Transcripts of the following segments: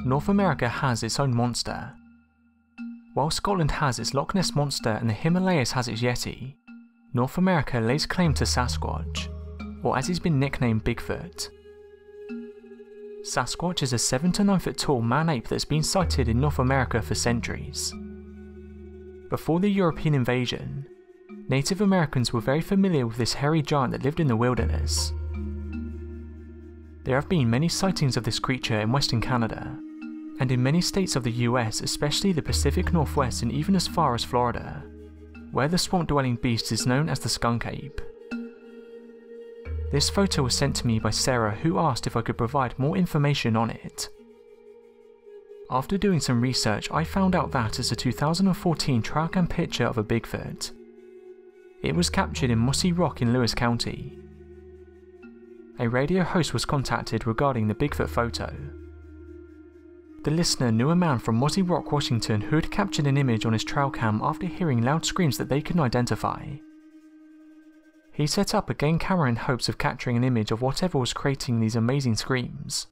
North America has its own monster. While Scotland has its Loch Ness Monster and the Himalayas has its Yeti, North America lays claim to Sasquatch, or as he's been nicknamed, Bigfoot. Sasquatch is a 7 to 9 foot tall man-ape that's been sighted in North America for centuries. Before the European invasion, Native Americans were very familiar with this hairy giant that lived in the wilderness. There have been many sightings of this creature in Western Canada, and in many states of the US, especially the Pacific Northwest and even as far as Florida, where the swamp-dwelling beast is known as the skunk ape. This photo was sent to me by Sarah, who asked if I could provide more information on it. After doing some research, I found out that it's a 2014 trailcam picture of a Bigfoot. It was captured in Mossyrock in Lewis County. A radio host was contacted regarding the Bigfoot photo. The listener knew a man from Mossyrock, Washington who had captured an image on his trailcam after hearing loud screams that they couldn't identify. He set up a game camera in hopes of capturing an image of whatever was creating these amazing screams.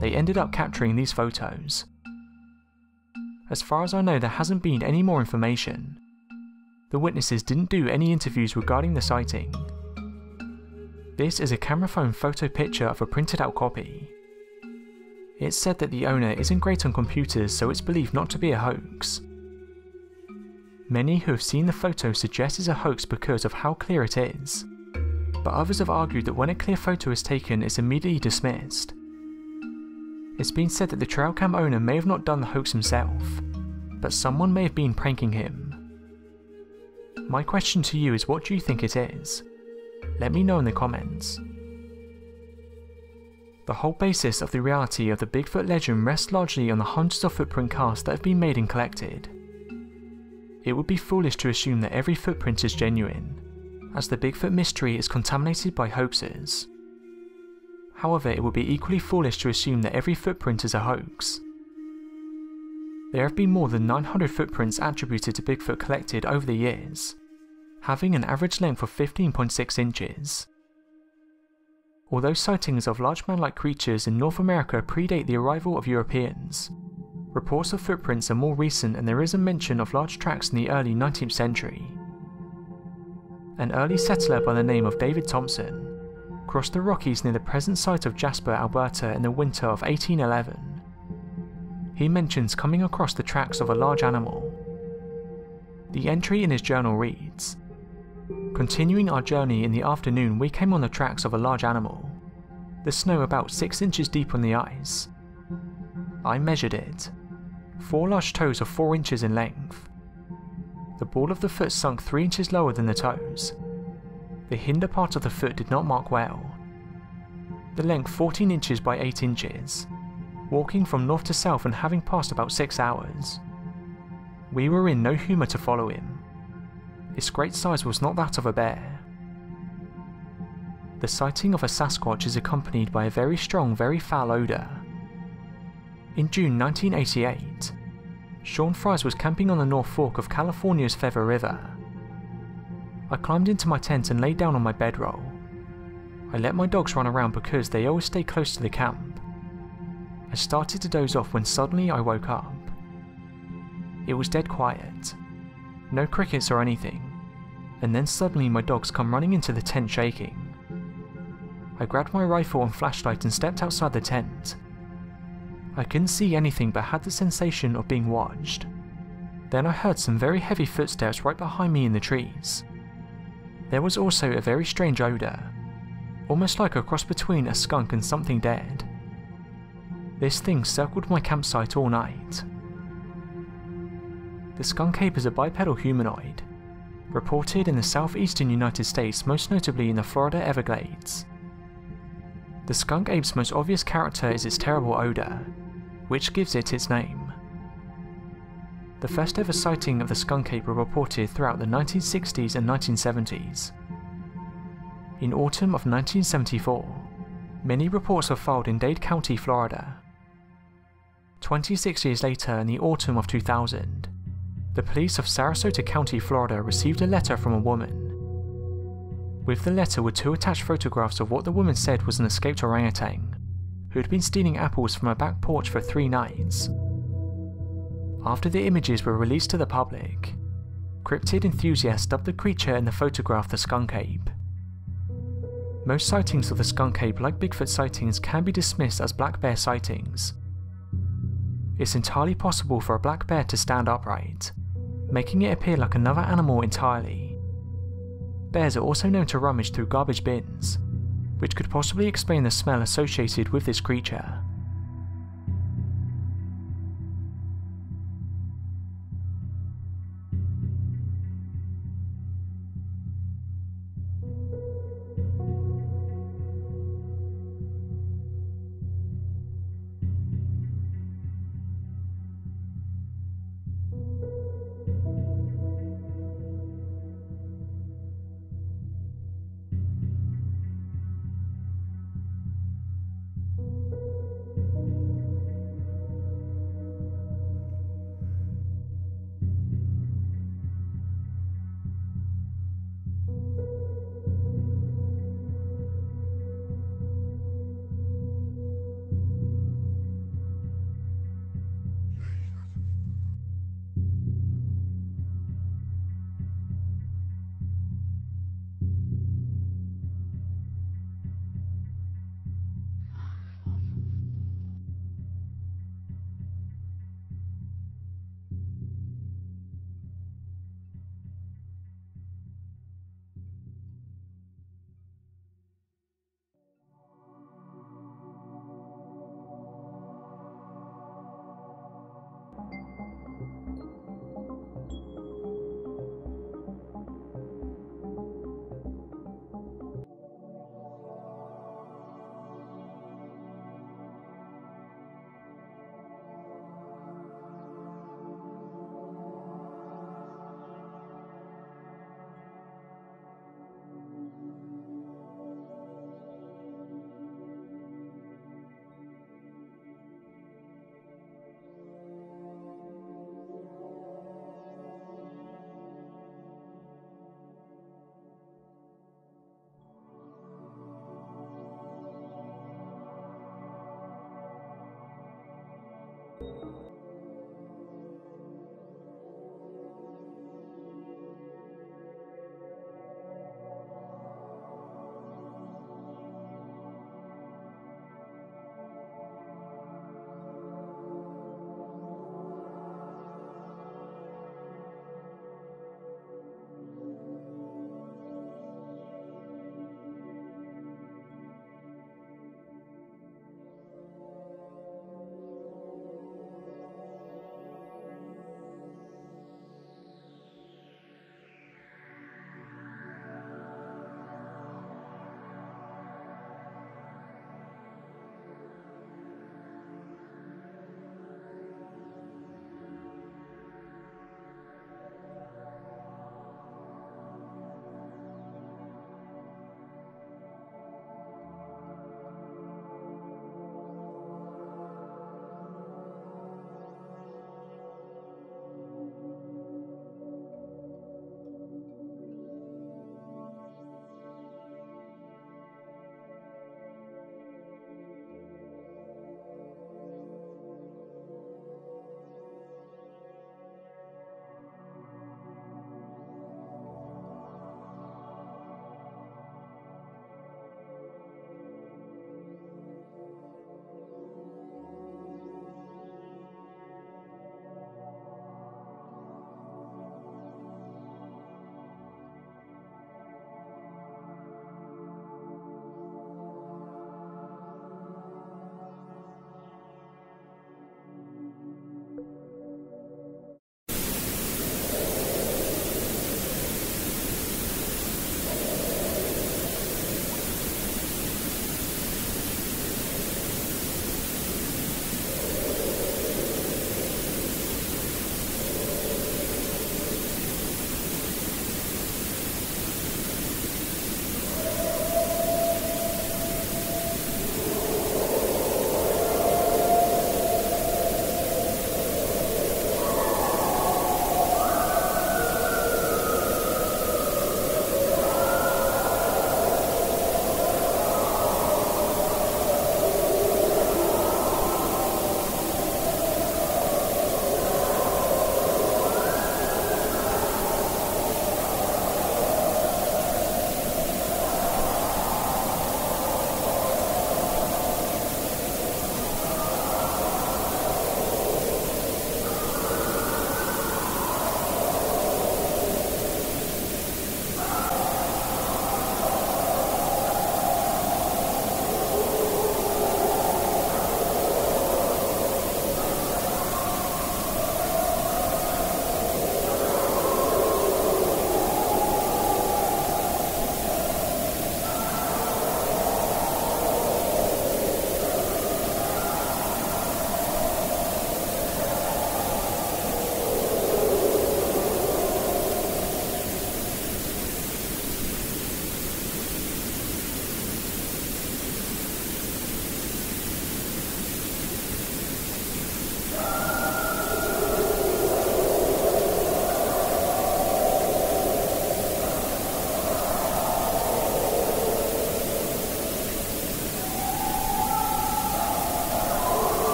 They ended up capturing these photos. As far as I know, there hasn't been any more information. The witnesses didn't do any interviews regarding the sighting. This is a camera phone photo picture of a printed out copy. It's said that the owner isn't great on computers, so it's believed not to be a hoax. Many who have seen the photo suggest it's a hoax because of how clear it is, but others have argued that when a clear photo is taken, it's immediately dismissed. It's been said that the trailcam owner may have not done the hoax himself, but someone may have been pranking him. My question to you is, what do you think it is? Let me know in the comments. The whole basis of the reality of the Bigfoot legend rests largely on the hundreds of footprint casts that have been made and collected. It would be foolish to assume that every footprint is genuine, as the Bigfoot mystery is contaminated by hoaxes. However, it would be equally foolish to assume that every footprint is a hoax. There have been more than 900 footprints attributed to Bigfoot collected over the years, having an average length of 15.6 inches. Although sightings of large man-like creatures in North America predate the arrival of Europeans, reports of footprints are more recent, and there is a mention of large tracks in the early 19th century. An early settler by the name of David Thompson crossed the Rockies near the present site of Jasper, Alberta in the winter of 1811. He mentions coming across the tracks of a large animal. The entry in his journal reads, "Continuing our journey in the afternoon, we came on the tracks of a large animal, the snow about 6 inches deep on the ice. I measured it. 4 large toes of 4 inches in length. The ball of the foot sunk 3 inches lower than the toes. The hinder part of the foot did not mark well. The length 14 inches by 8 inches. Walking from north to south and having passed about 6 hours. We were in no humour to follow him. Its great size was not that of a bear." The sighting of a Sasquatch is accompanied by a very strong, very foul odour. In June 1988, Sean Fries was camping on the North Fork of California's Feather River. I climbed into my tent and laid down on my bedroll. I let my dogs run around because they always stay close to the camp. I started to doze off when suddenly I woke up. It was dead quiet. No crickets or anything, and then suddenly my dogs come running into the tent shaking. I grabbed my rifle and flashlight and stepped outside the tent. I couldn't see anything but had the sensation of being watched. Then I heard some very heavy footsteps right behind me in the trees. There was also a very strange odour, almost like a cross between a skunk and something dead. This thing circled my campsite all night. The skunk ape is a bipedal humanoid, reported in the southeastern United States, most notably in the Florida Everglades. The skunk ape's most obvious character is its terrible odour, which gives it its name. The first ever sighting of the skunk ape were reported throughout the 1960s and 1970s. In autumn of 1974, many reports were filed in Dade County, Florida. 26 years later, in the autumn of 2000, the police of Sarasota County, Florida received a letter from a woman. With the letter were 2 attached photographs of what the woman said was an escaped orangutan, who had been stealing apples from her back porch for 3 nights. After the images were released to the public, cryptid enthusiasts dubbed the creature in the photograph the skunk ape. Most sightings of the skunk ape, like Bigfoot sightings, can be dismissed as black bear sightings. It's entirely possible for a black bear to stand upright, making it appear like another animal entirely. Bears are also known to rummage through garbage bins, which could possibly explain the smell associated with this creature.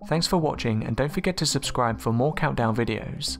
Thanks for watching, and don't forget to subscribe for more countdown videos.